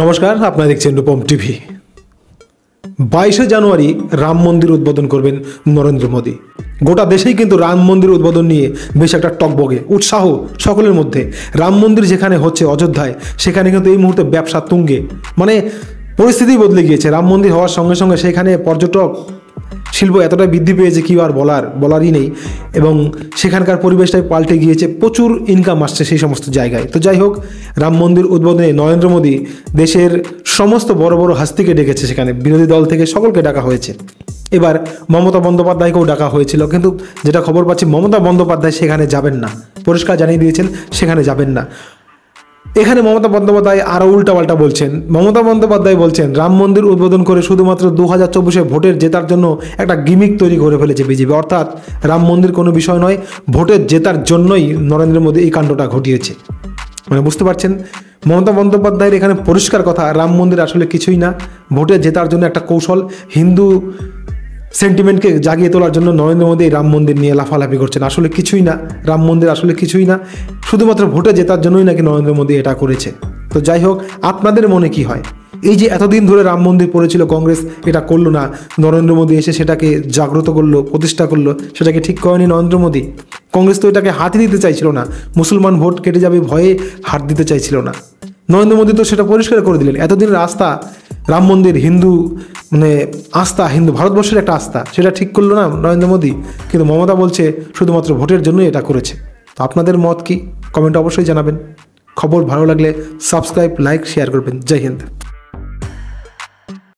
নমস্কার, আপনারা দেখছেন রূপম টিভি। 22শে জানুয়ারি রাম মন্দির উদ্বোধন করবেন নরেন্দ্র মোদী। গোটা দেশেই কিন্তু রাম মন্দির উদ্বোধন নিয়ে বেশ একটা টকবগে উৎসাহ সকলের মধ্যে। রাম মন্দির যেখানে হচ্ছে অযোধ্যায়, সেখানে কিন্তু এই মুহূর্তে ব্যবসা তুঙ্গে, মানে পরিস্থিতি বদলে গিয়েছে। রাম মন্দির হওয়ার সঙ্গে সঙ্গে সেখানে পর্যটক শিল্প এতটাই বৃদ্ধি পেয়েছে কি আর বলারই নেই, এবং সেখানকার পরিবেশটাই পাল্টে গিয়েছে। প্রচুর ইনকাম আসছে সেই সমস্ত জায়গায়। তো যাই হোক, রাম মন্দির উদ্বোধনে নরেন্দ্র মোদী দেশের সমস্ত বড় বড় হাস্তিকে ডেকেছে, সেখানে বিরোধী দল থেকে সকলকে ডাকা হয়েছে। এবার মমতা বন্দ্যোপাধ্যায়কেও ডাকা হয়েছিল, কিন্তু যেটা খবর পাচ্ছি মমতা বন্দ্যোপাধ্যায় সেখানে যাবেন না, পরিষ্কার জানিয়ে দিয়েছেন সেখানে যাবেন না। এখানে মমতা বন্দ্যোপাধ্যায় আরও উল্টাপাল্টা বলছেন। মমতা বন্দ্যোপাধ্যায় বলছেন রাম মন্দির উদ্বোধন করে শুধুমাত্র 2024-এ ভোটের জেতার জন্য একটা গিমিক তৈরি করে ফেলেছে বিজেপি। অর্থাৎ রাম মন্দির কোনো বিষয় নয়, ভোটের জেতার জন্যই নরেন্দ্র মোদী এই কাণ্ডটা ঘটিয়েছে। মানে বুঝতে পারছেন, মমতা বন্দ্যোপাধ্যায়ের এখানে পরিষ্কার কথা, রাম মন্দির আসলে কিছুই না, ভোটের জেতার জন্য একটা কৌশল। হিন্দু সেন্টিমেন্টকে জাগিয়ে তোলার জন্য নরেন্দ্র মোদী রাম মন্দির নিয়ে লাফালাফি করছেন। আসলে কিছুই না, রাম মন্দির আসলে কিছুই না, শুধুমাত্র ভোটে জেতার জন্যই নাকি নরেন্দ্র মোদী এটা করেছে। তো যাই হোক, আপনাদের মনে কি হয়? এই যে এতদিন ধরে রাম মন্দির পড়েছিল, কংগ্রেস এটা করলো না, নরেন্দ্র মোদী এসে সেটাকে জাগ্রত করলো, প্রতিষ্ঠা করলো, সেটাকে ঠিক করেনি নরেন্দ্র মোদী। কংগ্রেস তো এটাকে হাতই দিতে চাইছিল না, মুসলমান ভোট কেটে যাবে ভয়ে হাত দিতে চাইছিল না। নরেন্দ্র মোদী তো সেটা পরিষ্কার করে দিলেন। এতদিনের আস্থা রাম মন্দির, হিন্দু আস্থা, হিন্দু ভারতবর্ষের একটা আস্থা, সেটা ঠিক করলো না নরেন্দ্র মোদী। কিন্তু মমতা বলছে শুধুমাত্র ভোটের জন্যই এটা করেছে। তো আপনাদের মত কি? কমেন্টে অবশ্যই জানাবেন। খবর ভালো লাগলে সাবস্ক্রাইব, লাইক, শেয়ার করবেন। জয় হিন্দ।